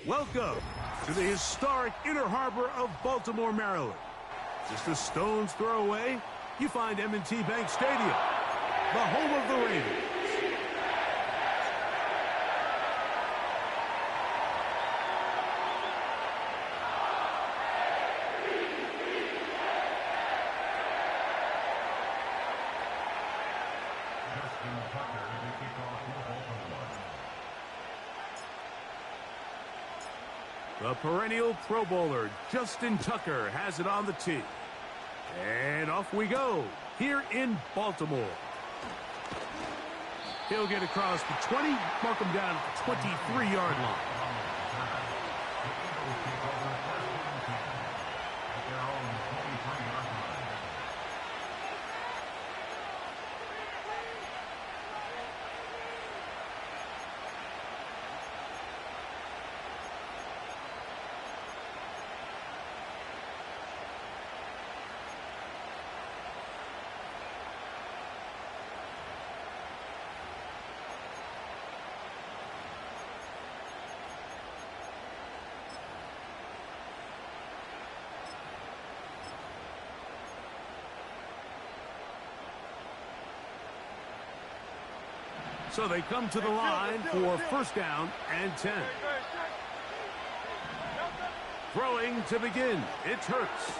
Welcome to the historic Inner Harbor of Baltimore, Maryland. Just a stone's throw away, you find M&T Bank Stadium, the home of the Raiders. The perennial Pro Bowler, Justin Tucker, has it on the tee. And off we go, here in Baltimore. He'll get across the 20, mark him down at the 23-yard line. So they come to the line for first down and 10. Throwing to begin, it's Hurts.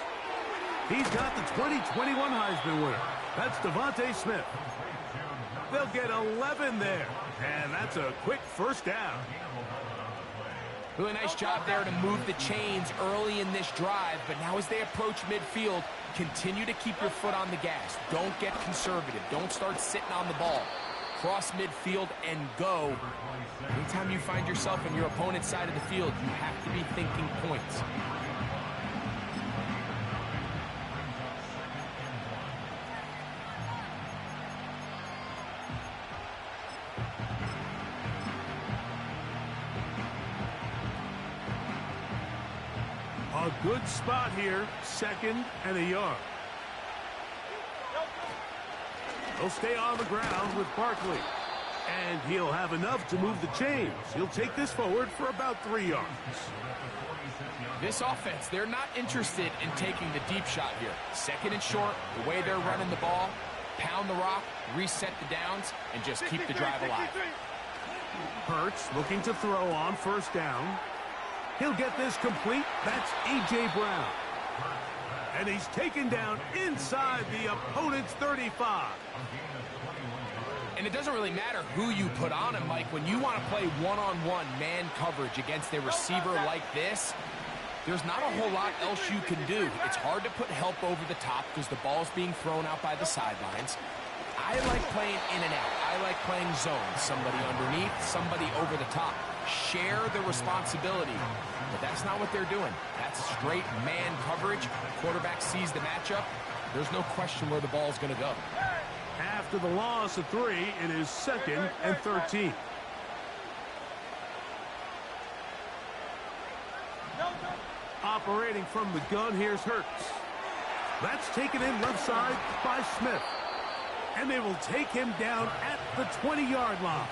He's got the 2021 Heisman winner. That's Devontae Smith. They'll get 11 there, and that's a quick first down. Really nice job there to move the chains early in this drive, but now as they approach midfield, continue to keep your foot on the gas. Don't get conservative. Don't start sitting on the ball. Cross midfield and go. Anytime you find yourself on your opponent's side of the field, you have to be thinking points. A good spot here, second and a yard. He'll stay on the ground with Barkley. And he'll have enough to move the chains. He'll take this forward for about 3 yards. This offense, they're not interested in taking the deep shot here. Second and short, the way they're running the ball, pound the rock, reset the downs, and just keep the drive alive. Hurts looking to throw on first down. He'll get this complete. That's A.J. Brown. And he's taken down inside the opponent's 35. And it doesn't really matter who you put on him, Mike. When you want to play one-on-one man coverage against a receiver like this, there's not a whole lot else you can do. It's hard to put help over the top because the ball's being thrown out by the sidelines. I like playing in and out. I like playing zone. Somebody underneath, somebody over the top. Share the responsibility. But that's not what they're doing. That's straight man coverage. Quarterback sees the matchup. There's no question where the ball's going to go. After the loss of 3, it is second and 13. Operating from the gun, here's Hurts. That's taken in left side by Smith. And they will take him down at the 20-yard line.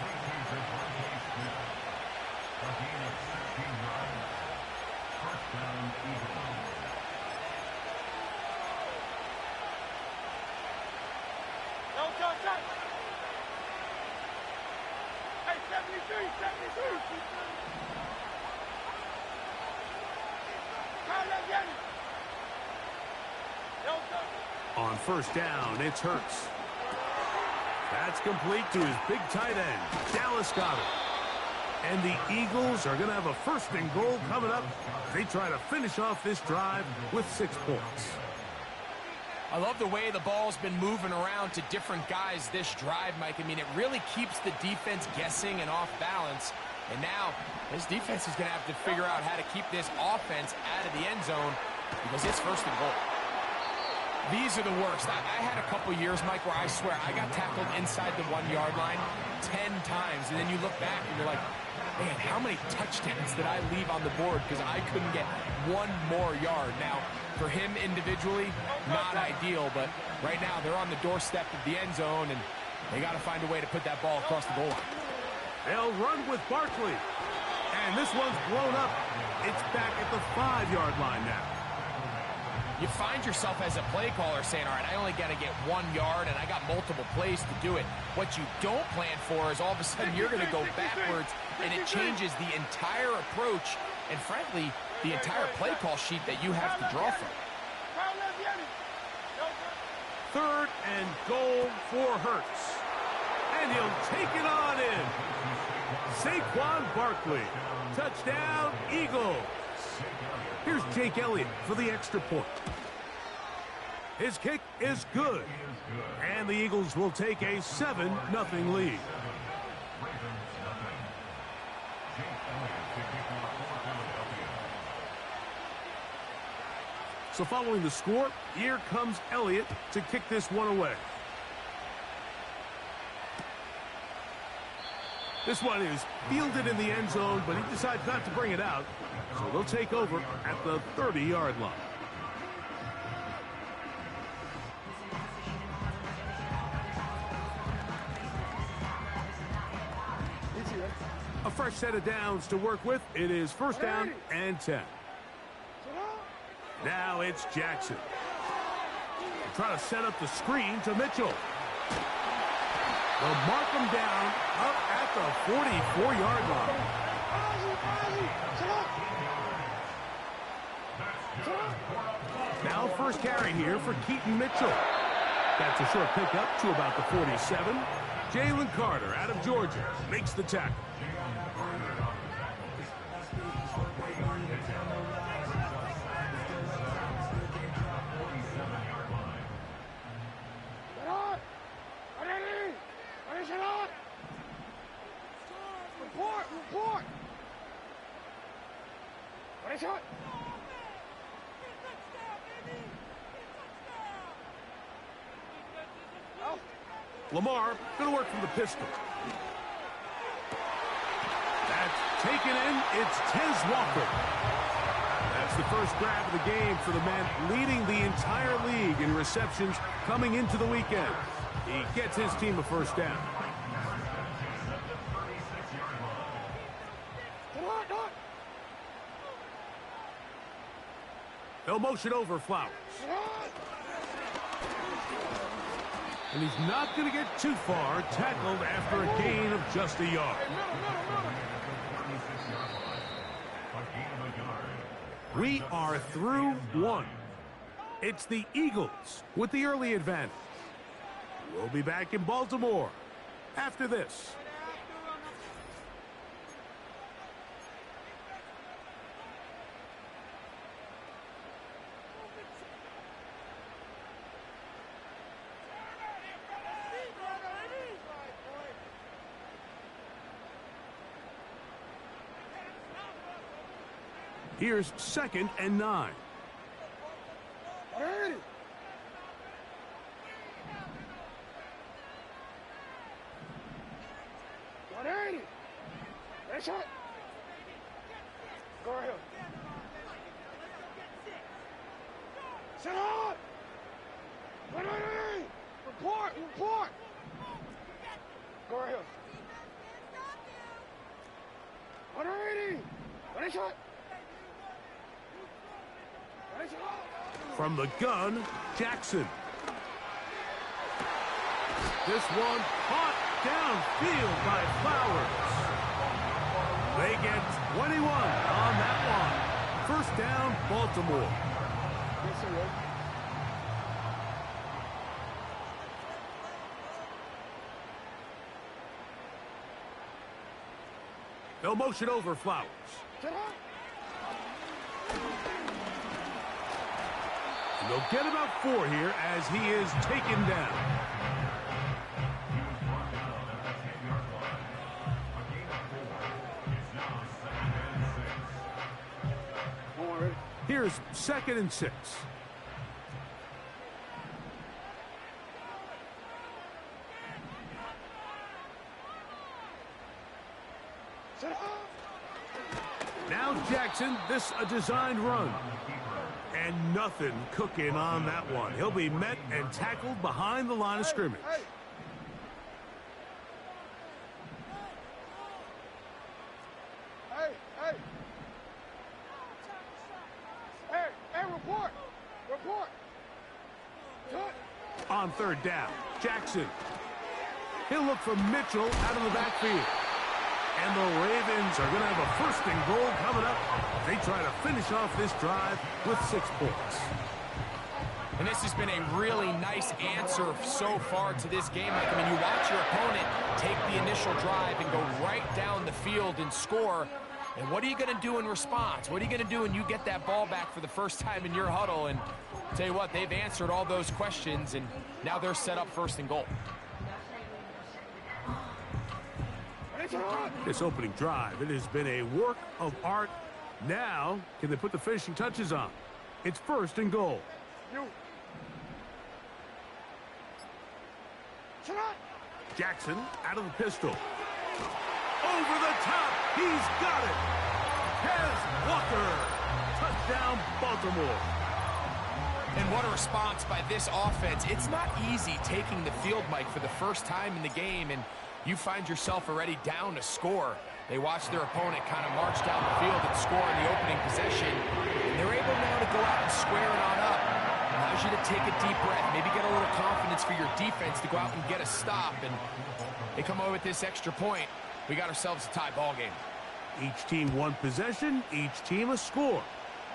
On first down, it's Hurts. That's complete to his big tight end, Dallas Goedert. And the Eagles are going to have a first and goal coming up. They try to finish off this drive with 6 points. I love the way the ball's been moving around to different guys this drive, Mike. I mean, it really keeps the defense guessing and off balance. And now, this defense is going to have to figure out how to keep this offense out of the end zone because it's first and goal. These are the worst. I had a couple years, Mike, where I swear I got tackled inside the 1-yard line 10 times. And then you look back and you're like, man, how many touchdowns did I leave on the board because I couldn't get one more yard? Now, for him individually, not ideal, but right now they're on the doorstep of the end zone, and they got to find a way to put that ball across the goal line. They'll run with Barkley. And this one's blown up. It's back at the 5-yard line now. You find yourself as a play caller saying, all right, I only got to get 1 yard, and I got multiple plays to do it. What you don't plan for is all of a sudden you're going to go backwards, and it changes the entire approach and, frankly, the entire play call sheet that you have to draw from. 3rd and goal for Hurts. And he'll take it on in. Saquon Barkley. Touchdown, Eagles. Here's Jake Elliott for the extra point. His kick is good. And the Eagles will take a 7-0 lead. So following the score, here comes Elliott to kick this one away. This one is fielded in the end zone, but he decides not to bring it out. So they'll take over at the 30-yard line. A fresh set of downs to work with. It is 1st down and 10. Now it's Jackson. Trying to set up the screen to Mitchell. They'll mark him down up at the 44-yard line. Now 1st carry here for Keaton Mitchell. That's a short pickup to about the 47. Jalen Carter out of Georgia makes the tackle. Report! What is it? Lamar going to work from the pistol. That's taken in. It's Tez Walker. That's the first grab of the game for the man leading the entire league in receptions coming into the weekend. He gets his team a 1st down. They'll motion over Flowers. And he's not going to get too far, tackled after a gain of just a yard. We are through 1. It's the Eagles with the early advantage. We'll be back in Baltimore after this. Here's 2nd and 9. Ready. That's it. Go ahead. Sit up. Ready. Report. Go ahead. Ready. Ready, shot. From the gun, Jackson. This one caught downfield by Flowers. They get 21 on that one. 1st down, Baltimore. They'll motion over Flowers. And they'll get about 4 here as he is taken down. Here's 2nd and 6. Now Jackson, this a designed run. And nothing cooking on that one. He'll be met and tackled behind the line of scrimmage. Hey, hey. Hey, hey, report. Report. Cut. On third down, Jackson. He'll look for Mitchell out of the backfield. And the Ravens are going to have a first and goal coming up. They try to finish off this drive with 6 points. And this has been a really nice answer so far to this game. I mean, you watch your opponent take the initial drive and go right down the field and score. And what are you going to do in response? What are you going to do when you get that ball back for the first time in your huddle? And I'll tell you what, they've answered all those questions, and now they're set up first and goal. This opening drive, it has been a work of art. Now, can they put the finishing touches on? It's first and goal. Jackson out of the pistol. Over the top. He's got it. Kez Walker. Touchdown, Baltimore. And what a response by this offense. It's not easy taking the field, Mike, for the first time in the game, and you find yourself already down to score. They watch their opponent kind of march down the field and score in the opening possession, and they're able now to go out and square it on up. Allows you to take a deep breath, maybe get a little confidence for your defense to go out and get a stop, and they come away with this extra point. We got ourselves a tie ball game. Each team one possession, each team a score.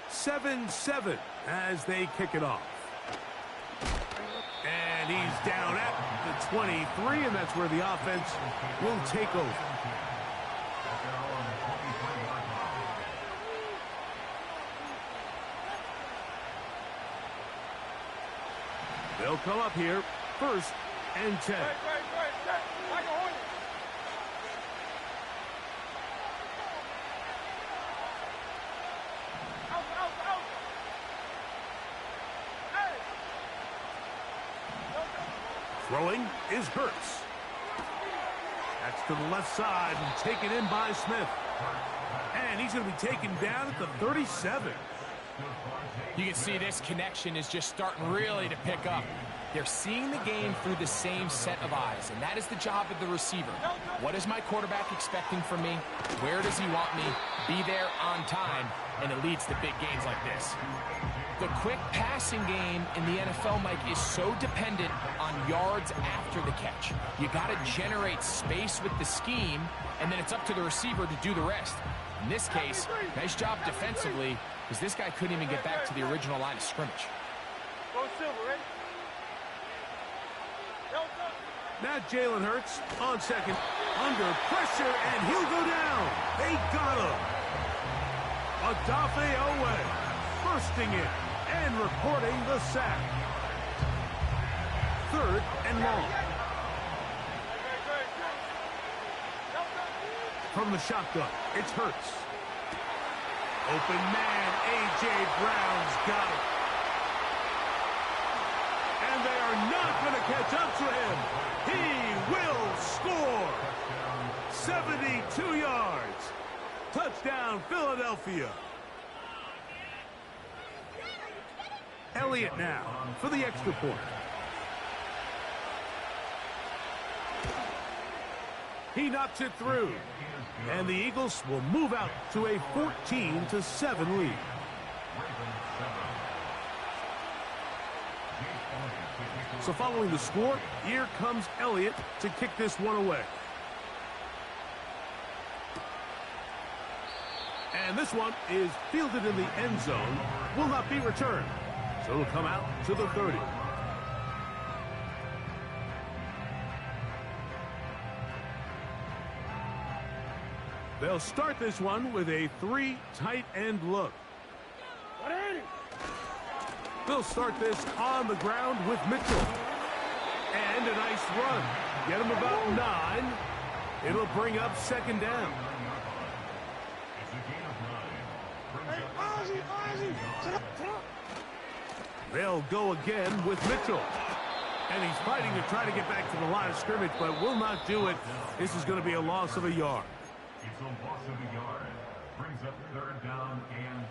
7-7 as they kick it off. And he's down at the 23, and that's where the offense will take over. They'll come up here, first and 10. Throwing is Hurts. That's to the left side and taken in by Smith. And he's going to be taken down at the 37. You can see this connection is just starting really to pick up. They're seeing the game through the same set of eyes, and that is the job of the receiver. What is my quarterback expecting from me? Where does he want me? Be there on time, and it leads to big gains like this. The quick passing game in the NFL, Mike, is so dependent on yards after the catch. You got to generate space with the scheme, and then it's up to the receiver to do the rest. In this case, nice job defensively, because this guy couldn't even get back to the original line of scrimmage. Now Jalen Hurts on second, under pressure, and he'll go down. They got him. Odafe Owe bursting in and recording the sack. Third and long. From the shotgun, it's Hurts. Open man, A.J. Brown's got it. And they are not going to catch up to him. He will score. 72 yards. Touchdown, Philadelphia. Elliott now for the extra point. He knocks it through. And the Eagles will move out to a 14-7 lead. So following the score, here comes Elliott to kick this one away. And this one is fielded in the end zone, will not be returned. So it'll come out to the 30. They'll start this one with a 3 tight end look. They'll start this on the ground with Mitchell. And a nice run. Get him about 9. It'll bring up second down. They'll go again with Mitchell. And he's fighting to try to get back to the line of scrimmage, but will not do it. This is going to be a loss of a yard. It's a loss of a yard. Brings up third down and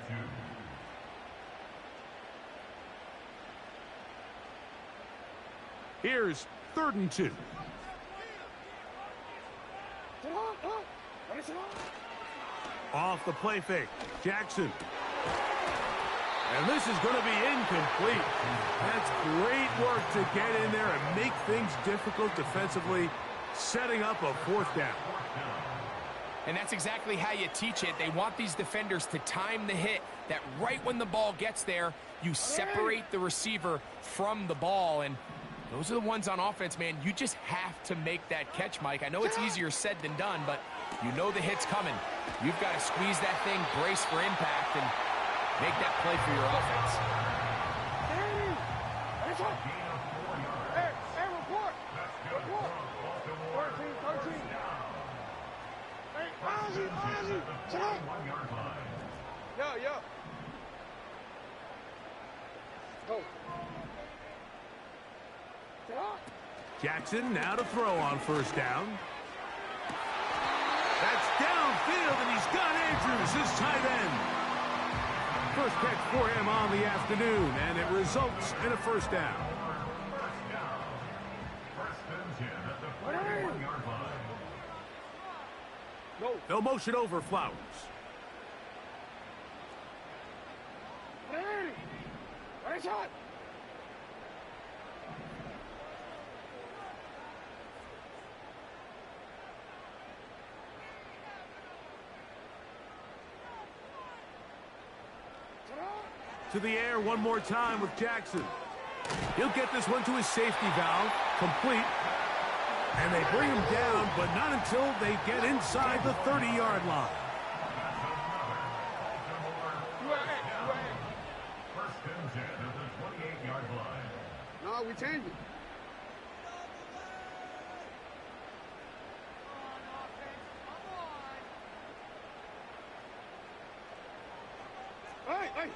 2. Here's 3rd and 2. Off the play fake. Jackson. And this is going to be incomplete. That's great work to get in there and make things difficult defensively, setting up a fourth down. And that's exactly how you teach it. They want these defenders to time the hit, that right when the ball gets there, you separate the receiver from the ball. And those are the ones on offense, man. You just have to make that catch, Mike. I know it's easier said than done, but you know the hit's coming. You've got to squeeze that thing, brace for impact, and make that play for your offense. Hey, report. Report. 13. Hey, Ozzy. Check out. Yo. Go. Jackson now to throw on first down. That's downfield, and he's got Andrews, his tight end. First catch for him on the afternoon, and it results in a first down. They'll motion over Flowers. Shot. To the air one more time with Jackson. He'll get this one to his safety valve, complete. And they bring him down, but not until they get inside the 30-yard line. First and 10 at the 28-yard line. No, we changed it. Hey.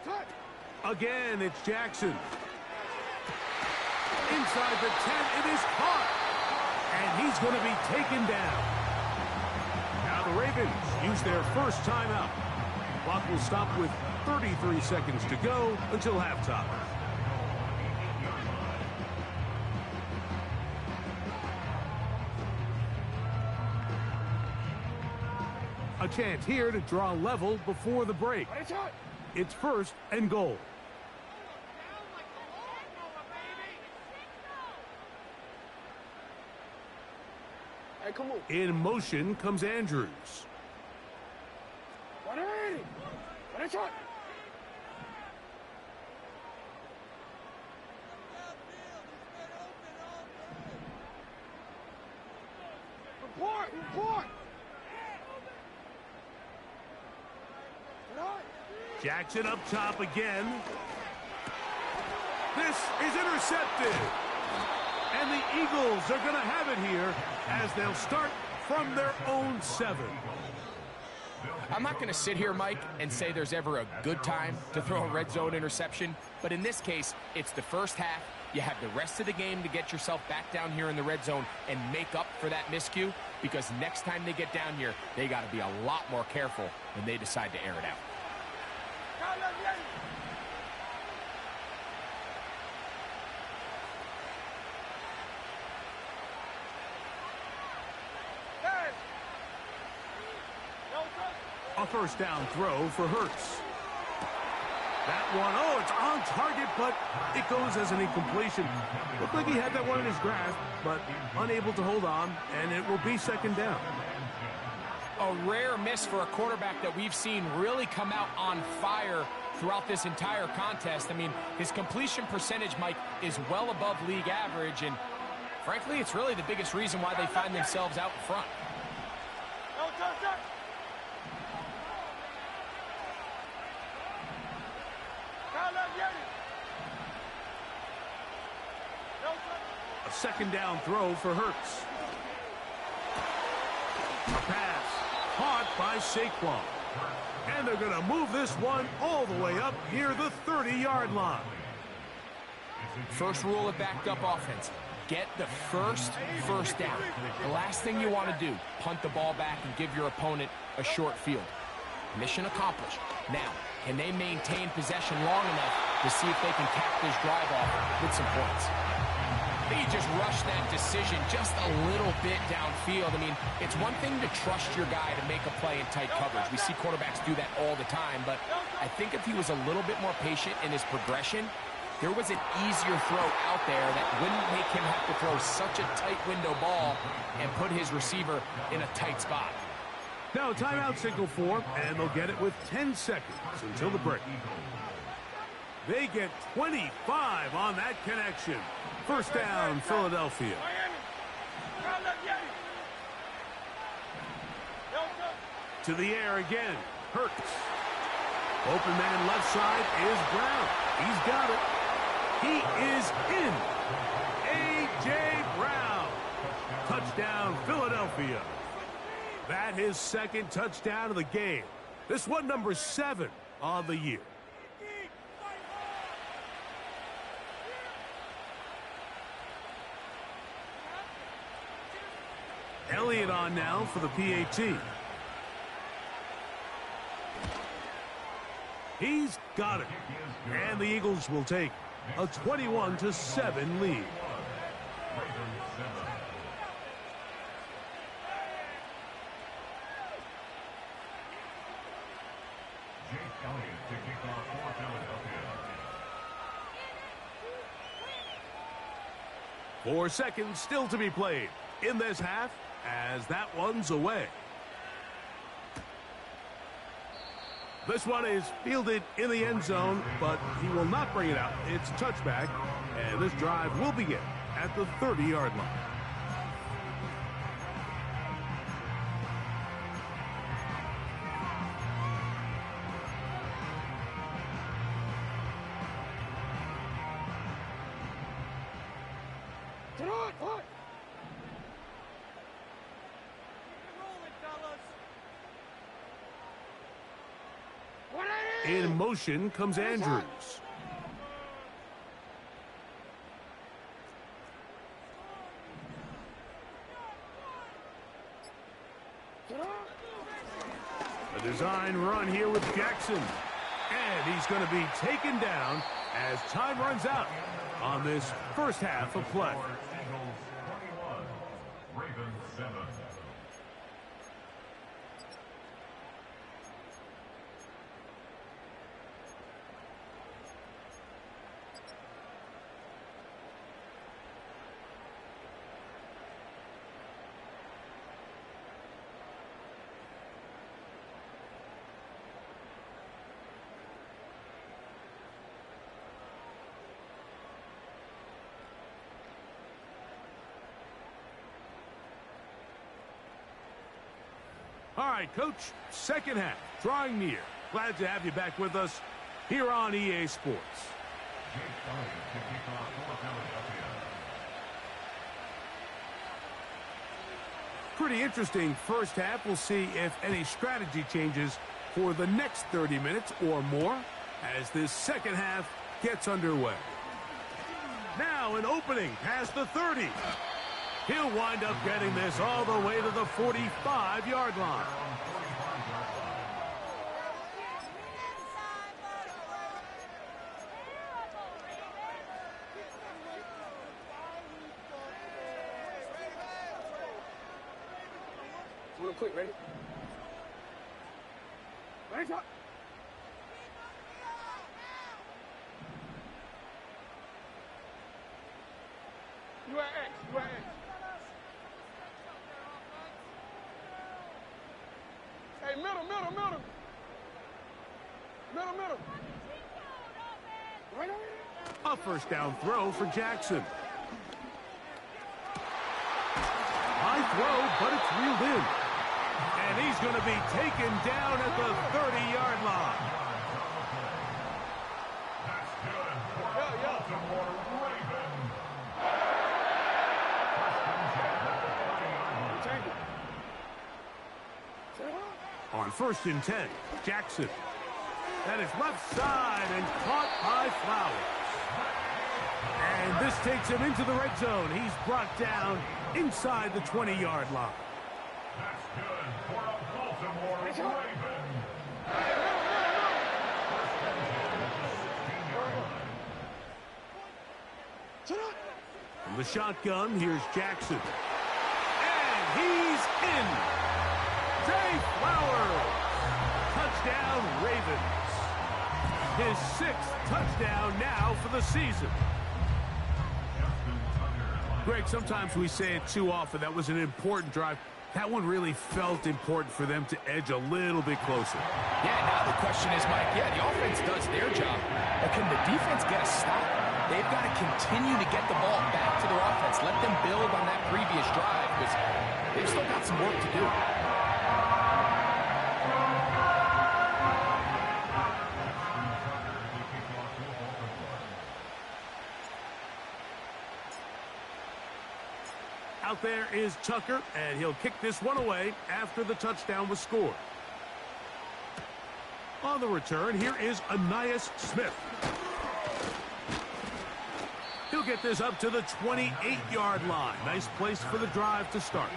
Touch. Again, it's Jackson. Inside the 10, it is caught. And he's going to be taken down. Now the Ravens use their first timeout. Clock will stop with 33 seconds to go until halftime. A chance here to draw level before the break. It's first and goal. Hey, come on. In motion comes Andrews. Report. Jackson up top again. This is intercepted. And the Eagles are going to have it here as they'll start from their own 7. I'm not going to sit here, Mike, and say there's ever a good time to throw a red zone interception. But in this case, it's the first half. You have the rest of the game to get yourself back down here in the red zone and make up for that miscue, because next time they get down here, they got to be a lot more careful when they decide to air it out. A first down throw for Hurts. That one, it's on target, but it goes as an incompletion. Looked like he had that one in his grasp, but unable to hold on, and it will be second down. A rare miss for a quarterback that we've seen really come out on fire throughout this entire contest. I mean, his completion percentage, Mike, is well above league average, and frankly, it's really the biggest reason why they find themselves out in front. A second down throw for Hurts. A pass caught by Saquon. And they're going to move this one all the way up near the 30-yard line. First rule of backed up offense. Get the first down. The last thing you want to do, punt the ball back and give your opponent a short field. Mission accomplished. Now, can they maintain possession long enough to see if they can cap this drive off with some points? I think he just rushed that decision just a little bit downfield. I mean, it's one thing to trust your guy to make a play in tight coverage. We see quarterbacks do that all the time, but I think if he was a little bit more patient in his progression, there was an easier throw out there that wouldn't make him have to throw such a tight window ball and put his receiver in a tight spot. Now a timeout signal for, and they'll get it with 10 seconds until the break. They get 25 on that connection. First down, Philadelphia. To the air again, Hurts. Open man left side is Brown. He's got it. He is in. A.J. Brown. Touchdown, Philadelphia. That his second touchdown of the game. This one number 7 on the year. Elliott on now for the PAT. He's got it. And the Eagles will take a 21-7 lead. Elliott to kick off for Philadelphia. 4 seconds still to be played in this half as that one's away. This one is fielded in the end zone, but he will not bring it out. It's touchback, and this drive will begin at the 30-yard line. In motion comes Andrews. A design run here with Jackson. And he's going to be taken down as time runs out on this first half of play. Eagles 21, Ravens 7. All right, Coach, second half, drawing near. Glad to have you back with us here on EA Sports. Pretty interesting first half. We'll see if any strategy changes for the next 30 minutes or more as this second half gets underway. Now an opening past the 30. He'll wind up getting this all the way to the 45-yard line. Real quick, ready? Ready, top. You at X, you at X. Hey, middle. Right on. A first down throw for Jackson. High throw, but it's reeled in. And he's going to be taken down at the 30-yard line. That's good for a Baltimore Raven. On 1st and 10, Jackson. That is left side and caught by Flowers. And this takes him into the red zone. He's brought down inside the 20-yard line. That's good for a Baltimore Raven. From the shotgun, here's Jackson. And he's in. Zay Flowers. Touchdown, Ravens. His 6th touchdown now for the season. Greg, sometimes we say it too often. That was an important drive. That one really felt important for them to edge a little bit closer. Yeah, now the question is, Mike, yeah, the offense does their job, but can the defense get a stop? They've got to continue to get the ball back to their offense. Let them build on that previous drive because they've still got some work to do. Out there is Tucker, and he'll kick this one away after the touchdown was scored. On the return, here is Ainias Smith. He'll get this up to the 28-yard line. Nice place for the drive to start.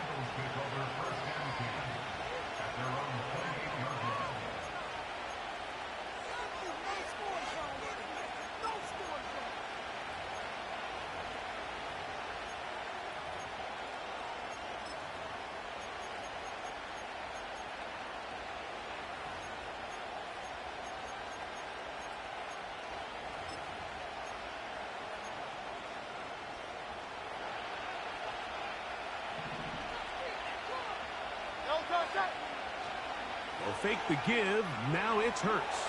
They'll fake the give. Now it's Hurts.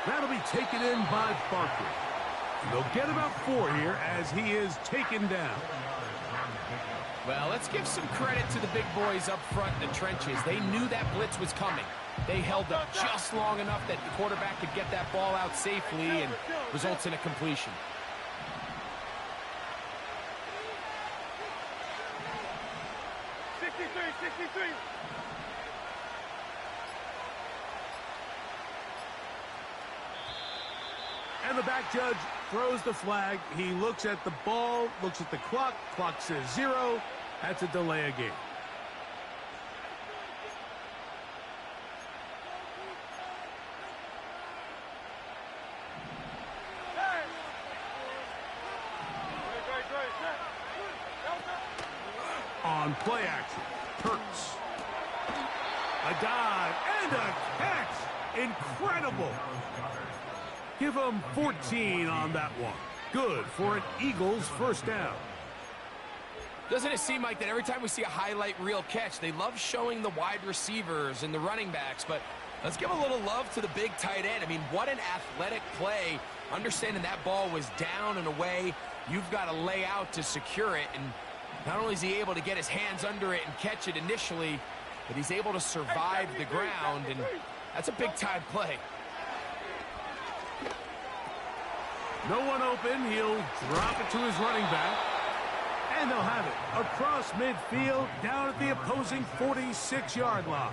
That'll be taken in by Barkley. They'll get about 4 here as he is taken down. Well, let's give some credit to the big boys up front in the trenches. They knew that blitz was coming. They held up just long enough that the quarterback could get that ball out safely and results in a completion. And the back judge throws the flag. He looks at the ball, looks at the clock. Clock says 0. That's a delay of game. On play action, Hurts. A dive and a catch. Incredible. Give him 14 on that one. Good for an Eagles first down. Doesn't it seem like that every time we see a highlight reel catch, they love showing the wide receivers and the running backs, but let's give a little love to the big tight end. I mean, what an athletic play. Understanding that ball was down and away, you've got to lay out to secure it, and not only is he able to get his hands under it and catch it initially, but he's able to survive the ground, and that's a big-time play. No one open. He'll drop it to his running back. And they'll have it across midfield down at the opposing 46-yard line.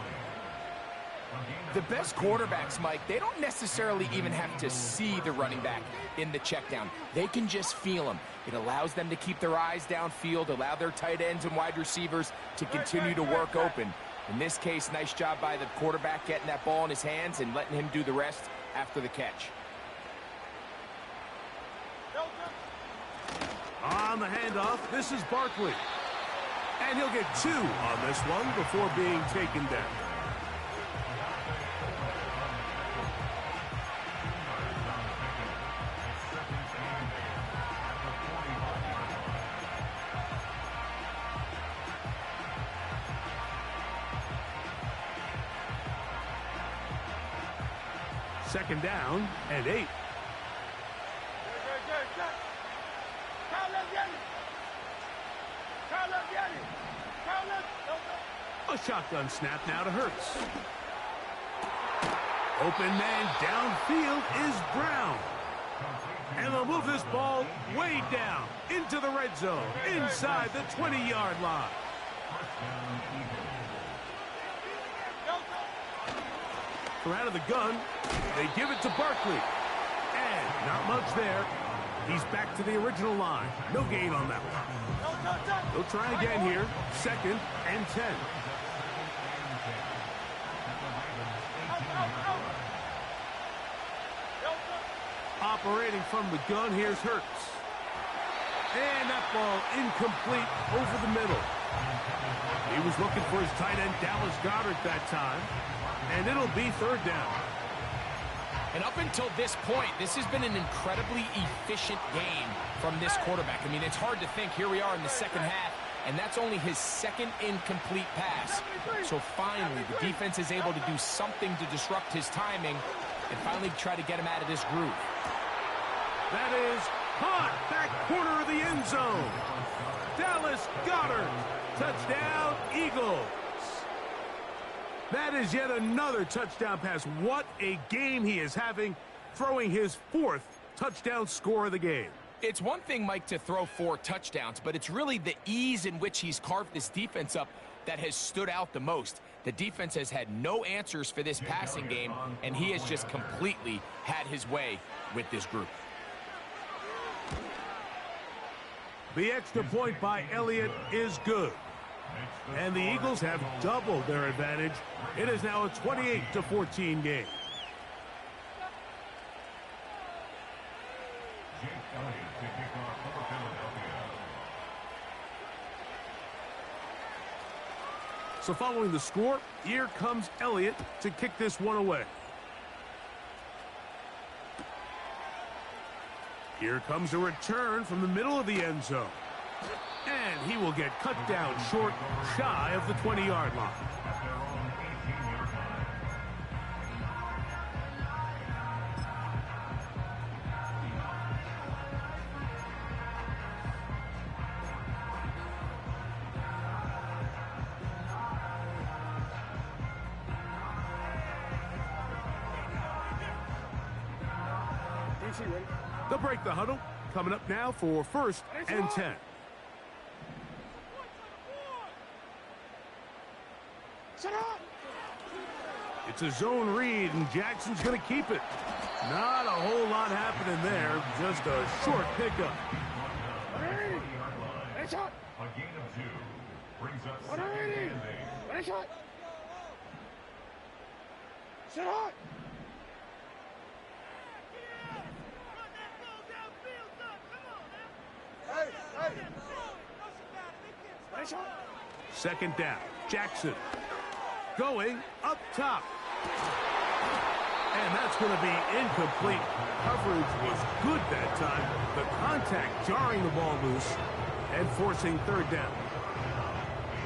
The best quarterbacks, Mike, they don't necessarily even have to see the running back in the check down. They can just feel him. It allows them to keep their eyes downfield, allow their tight ends and wide receivers to continue to work open. In this case, nice job by the quarterback getting that ball in his hands and letting him do the rest after the catch. On the handoff, this is Barkley. And he'll get 2 on this one before being taken down. Second down and 8. A shotgun snap now to Hurts. Open man downfield is Brown. And they'll move this ball way down into the red zone, inside the 20-yard line. From out of the gun, they give it to Barkley. And not much there. He's back to the original line. No gain on that one. They'll try again here. 2nd and 10. Operating from the gun, here's Hurts. And that ball incomplete over the middle. He was looking for his tight end, Dallas Goedert, that time. And it'll be third down. And up until this point, this has been an incredibly efficient game from this quarterback. I mean, it's hard to think. Here we are in the second half, and that's only his second incomplete pass. So finally, the defense is able to do something to disrupt his timing and finally try to get him out of this groove. That is caught, back corner of the end zone. Dallas Goedert, touchdown, Eagles. That is yet another touchdown pass. What a game he is having, throwing his fourth touchdown score of the game. It's one thing, Mike, to throw 4 touchdowns, but it's really the ease in which he's carved this defense up that has stood out the most. The defense has had no answers for this passing game, and he has just completely had his way with this group. The extra point by Elliott is good. And the Eagles have doubled their advantage. It is now a 28-14 game. So following the score, here comes Elliott to kick this one away. Here comes a return from the middle of the end zone. And he will get cut down short, shy of the 20-yard line. They'll break the huddle. Coming up now for 1st and 10. It's a zone read, and Jackson's going to keep it. Not a whole lot happening there. Just a short pickup. A gain of 2 brings up 2nd and 8. Second down. Jackson going up top. And that's going to be incomplete. Coverage was good that time. The contact jarring the ball loose and forcing third down.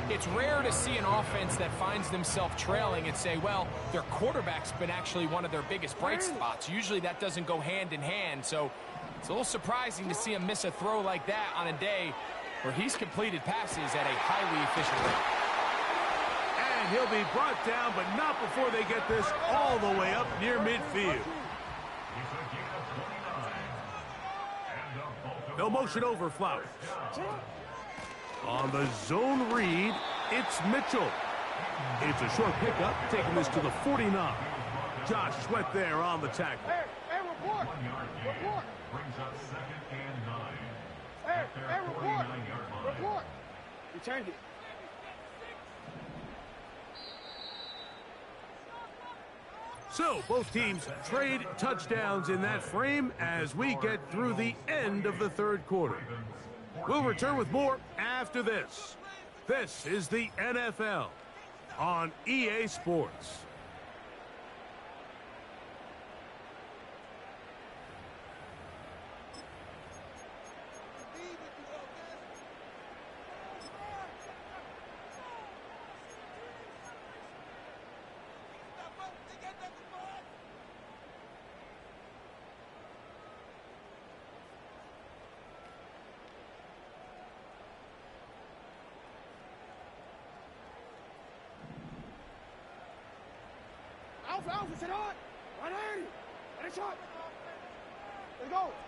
It's rare to see an offense that finds themselves trailing and say, well, their quarterback's been actually one of their biggest bright spots. Usually that doesn't go hand in hand, so it's a little surprising to see him miss a throw like that on a day where he's completed passes at a highly efficient rate. And he'll be brought down, but not before they get this all the way up near midfield. No motion over Flowers. On the zone read, it's Mitchell. It's a short pickup, taking this to the 49. Josh Sweat there on the tackle. Hey, report. Report. Brings up 2nd and 9. Hey, report. Report. You changed it. So both teams trade touchdowns in that frame as we get through the end of the third quarter. We'll return with more after this. This is the NFL on EA Sports.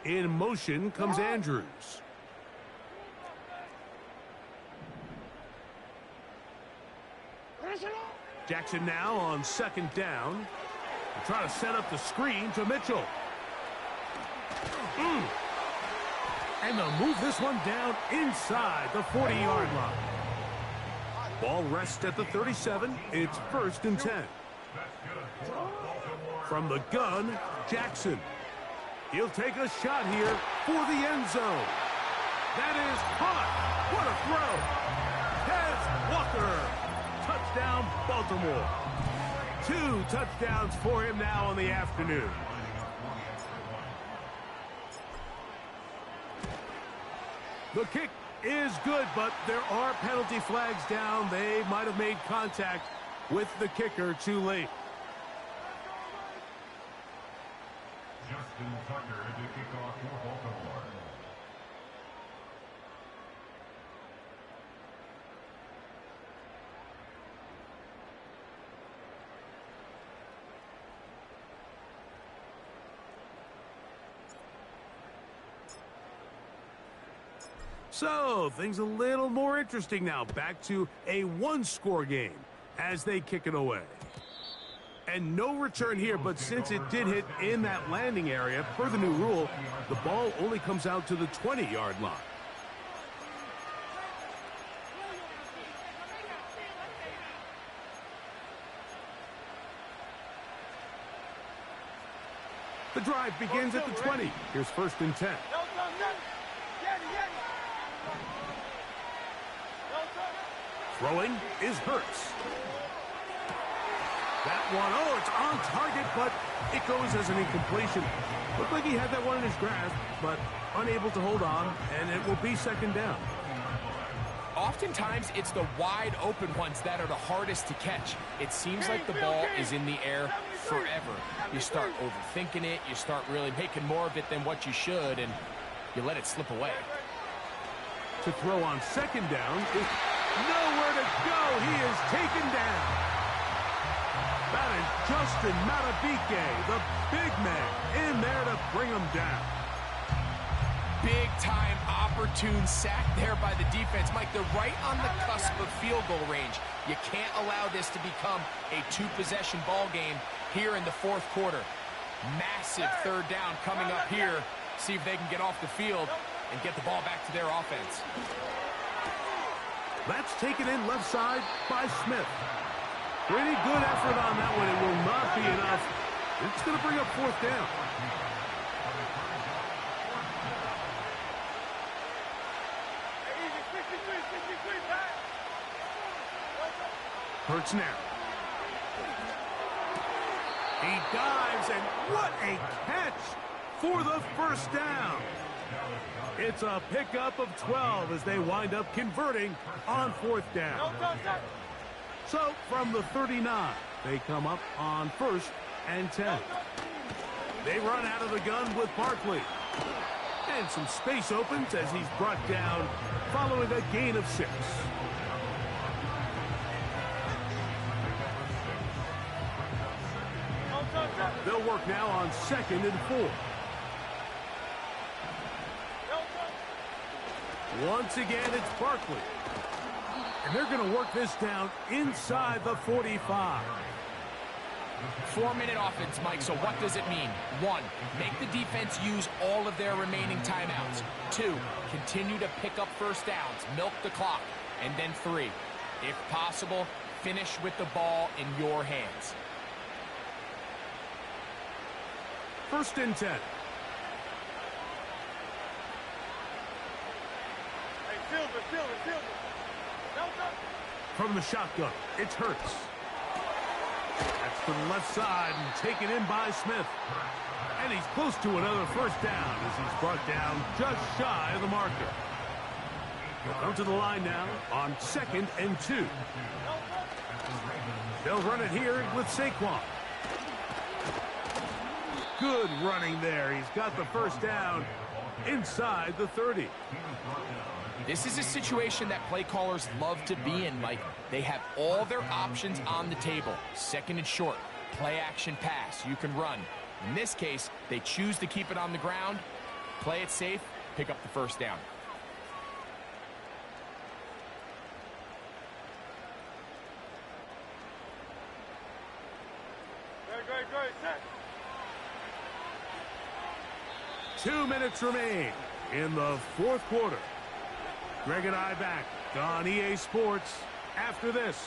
In motion comes Andrews. Jackson now on 2nd down. Trying to set up the screen to Mitchell. And they'll move this one down inside the 40-yard line. Ball rests at the 37. It's 1st and 10. From the gun, Jackson. He'll take a shot here for the end zone. That is caught. What a throw. Tez Walker. Touchdown, Baltimore. 2 touchdowns for him now on the afternoon. The kick is good, but there are penalty flags down. They might have made contact with the kicker too late. Justin Tucker to kick off for Baltimore. So, things a little more interesting now. Back to a one-score game as they kick it away. And no return here, but since it did hit in that landing area, per the new rule, the ball only comes out to the 20-yard line. The drive begins at the 20. Here's 1st and 10. Throwing is Hurts. That one, oh, it's on target, but it goes as an incompletion. Looked like he had that one in his grasp, but unable to hold on, and it will be 2nd down. Oftentimes, it's the wide open ones that are the hardest to catch. It seems like the ball is in the air forever. You start overthinking it, you start really making more of it than what you should, and you let it slip away. To throw on 2nd down is nowhere to go. He is taken down. That is Justin Matabike, the big man, in there to bring him down. Big-time opportune sack there by the defense. Mike, they're right on the cusp of field goal range. You can't allow this to become a 2-possession ball game here in the 4th quarter. Massive 3rd down coming up here. See if they can get off the field and get the ball back to their offense. That's taken in left side by Smith. Pretty good effort on that one. It will not be enough. It's going to bring up 4th down. Hurts now. He dives, and what a catch for the 1st down. It's a pickup of 12 as they wind up converting on 4th down. So from the 39, they come up on 1st and 10. They run out of the gun with Barkley. And some space opens as he's brought down following a gain of 6. They'll work now on 2nd and 4. Once again, it's Barkley. And they're going to work this down inside the 45. 4-minute offense, Mike, so what does it mean? 1, make the defense use all of their remaining timeouts. 2, continue to pick up 1st downs, milk the clock. And then 3, if possible, finish with the ball in your hands. 1st and 10. From the shotgun, it's Hurts. That's to the left side and taken in by Smith. And he's close to another 1st down as he's brought down just shy of the marker. They'll come to the line now on 2nd and 2. They'll run it here with Saquon. Good running there. He's got the 1st down inside the 30. This is a situation that play callers love to be in, Mike. They have all their options on the table. 2nd and short, play action pass, you can run. In this case, they choose to keep it on the ground, play it safe, pick up the 1st down. Great. 2 minutes remain in the 4th quarter. Greg and I back on EA Sports after this.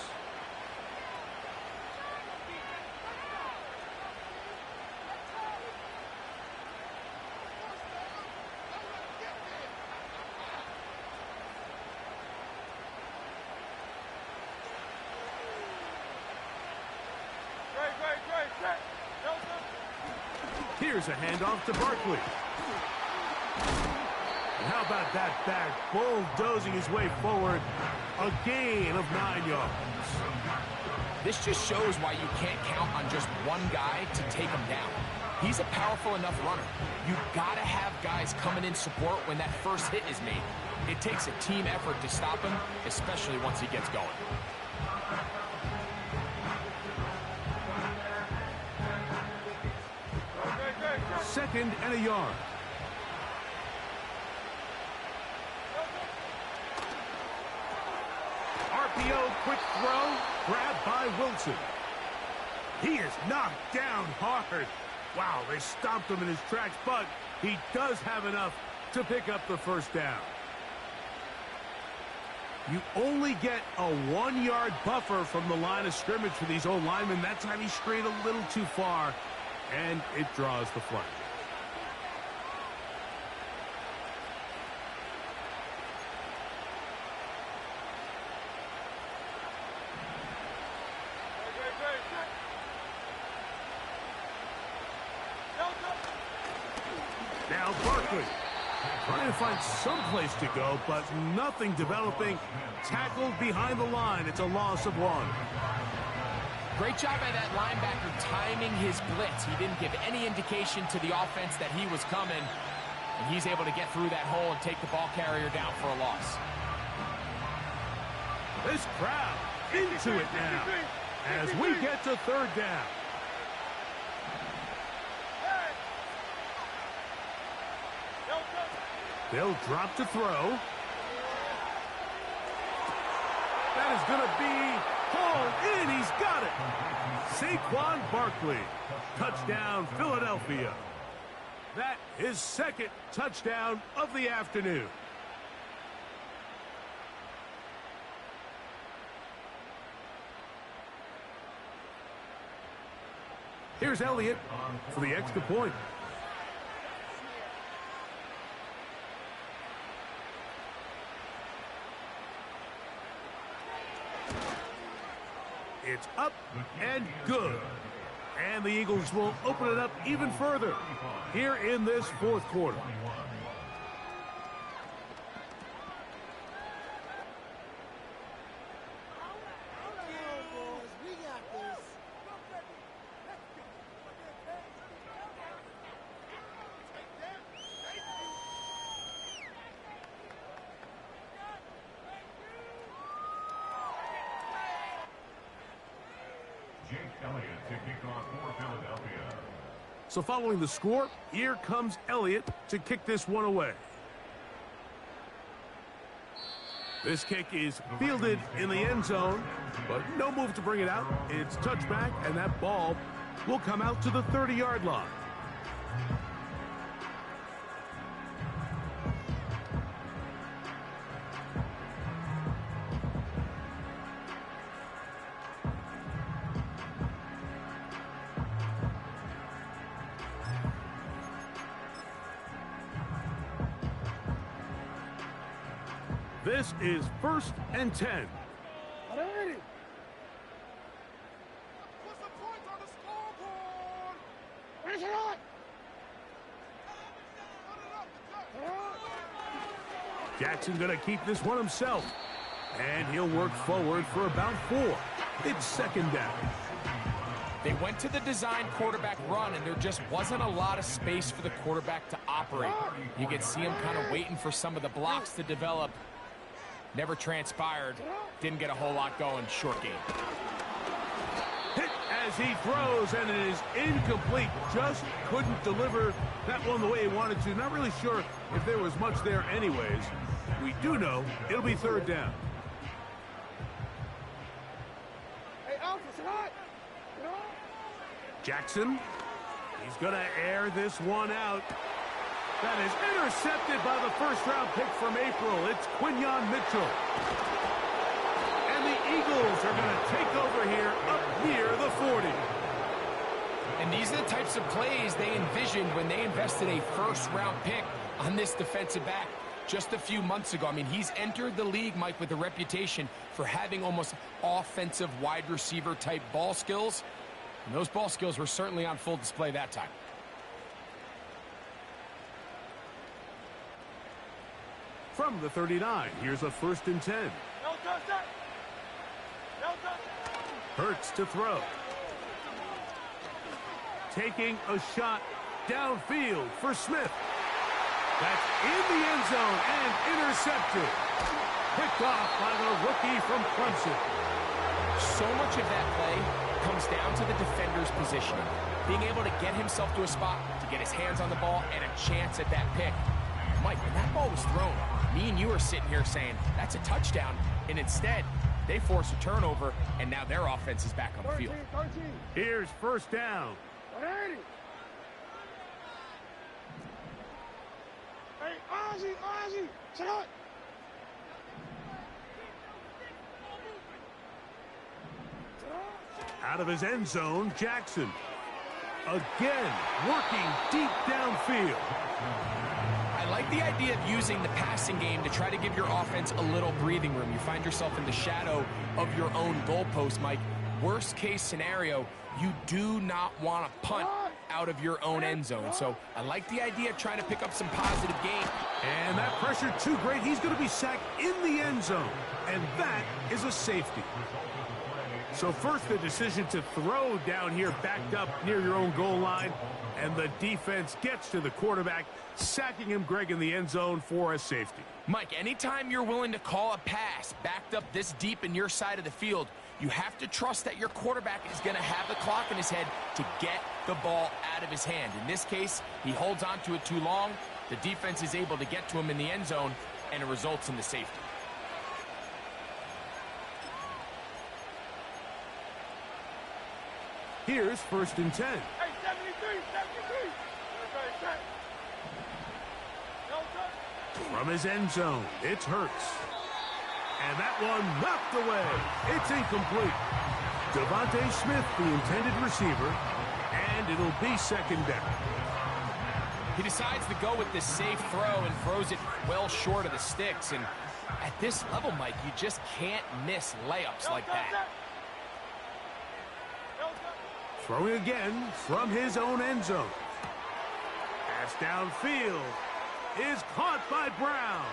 Here's a handoff to Barkley. And how about that back bulldozing his way forward? A gain of 9 yards. This just shows why you can't count on just one guy to take him down. He's a powerful enough runner. You've got to have guys coming in support when that first hit is made. It takes a team effort to stop him, especially once he gets going. Second and a yard. RPO, quick throw, grabbed by Wilson. He is knocked down hard. Wow, they stomped him in his tracks, but he does have enough to pick up the first down. You only get a 1-yard buffer from the line of scrimmage for these old linemen. That time he strayed a little too far, and it draws the flag. Now Barkley trying to find some place to go, but nothing developing. Tackled behind the line. It's a loss of 1. Great job by that linebacker timing his blitz. He didn't give any indication to the offense that he was coming, and he's able to get through that hole and take the ball carrier down for a loss. This crowd into it now as we get to third down. They'll drop to throw. That is going to be hauled in. He's got it. Saquon Barkley. Touchdown, Philadelphia. That is second touchdown of the afternoon. Here's Elliott for the extra point. It's up and good. And the Eagles will open it up even further here in this fourth quarter. So following the score, here comes Elliott to kick this one away. This kick is fielded in the end zone, but no move to bring it out. It's touchback, and that ball will come out to the 30-yard line. This is 1st and 10. Alrighty. Put some points on the scoreboard. Where's it on? Jackson going to keep this one himself. And he'll work forward for about 4. It's second down. They went to the design quarterback run, and there just wasn't a lot of space for the quarterback to operate. You could see him kind of waiting for some of the blocks to develop. Never transpired. Didn't get a whole lot going. Short game. Hit as he throws, and it is incomplete. Just couldn't deliver that one the way he wanted to. Not really sure if there was much there anyways. We do know it'll be third down. Hey, Alpha, it's hot. Jackson, he's going to air this one out. That is intercepted by the first-round pick from April. It's Quinyon Mitchell. And the Eagles are going to take over here up near the 40. And these are the types of plays they envisioned when they invested a first-round pick on this defensive back just a few months ago. I mean, he's entered the league, Mike, with a reputation for having almost offensive wide receiver-type ball skills. And those ball skills were certainly on full display that time. From the 39, here's a 1st and 10. Hurts to throw. Taking a shot downfield for Smith. That's in the end zone and intercepted. Picked off by the rookie from Clemson. So much of that play comes down to the defender's positioning. Being able to get himself to a spot, to get his hands on the ball, and a chance at that pick. Mike, when that ball was thrown, me and you are sitting here saying, that's a touchdown. And instead, they force a turnover, and now their offense is back on the field. 13. Here's 1st down. 180. Hey, Ozzy, check out. Out of his end zone, Jackson. Again, working deep downfield. I like the idea of using the passing game to try to give your offense a little breathing room. You find yourself in the shadow of your own goalpost, Mike. Worst case scenario, you do not want to punt out of your own end zone. So I like the idea of trying to pick up some positive gain. And that pressure too great. He's going to be sacked in the end zone. And that is a safety. So first, the decision to throw down here backed up near your own goal line. And the defense gets to the quarterback, sacking him, Greg, in the end zone for a safety. Mike, anytime you're willing to call a pass backed up this deep in your side of the field, you have to trust that your quarterback is going to have the clock in his head to get the ball out of his hand. In this case, he holds on to it too long. The defense is able to get to him in the end zone, and it results in the safety. Here's 1st and 10. Hey, 73. Everybody check. No touch. From his end zone, it's Hurts. And that one knocked away. It's incomplete. Devontae Smith, the intended receiver, and it'll be 2nd down. He decides to go with this safe throw and throws it well short of the sticks. And at this level, Mike, you just can't miss layups like that. Throwing again from his own end zone. Pass downfield is caught by Brown.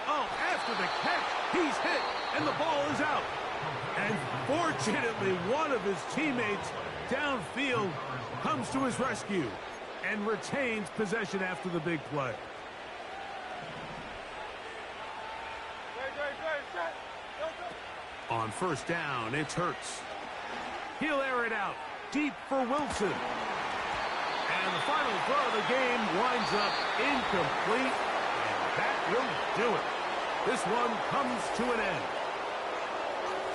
Oh, after the catch, he's hit, and the ball is out. And fortunately, one of his teammates downfield comes to his rescue and retains possession after the big play. On 1st down, it's Hurts. He'll air it out deep for Wilson. And the final throw of the game winds up incomplete. And that will do it. This one comes to an end.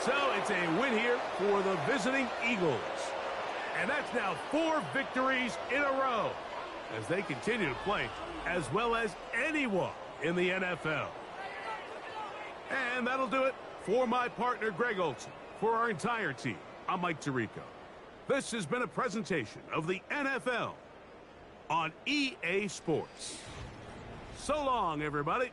So it's a win here for the visiting Eagles. And that's now 4 victories in a row as they continue to play as well as anyone in the NFL. And that'll do it for my partner, Greg Olson. For our entire team, I'm Mike Tirico. This has been a presentation of the NFL on EA Sports. So long, everybody.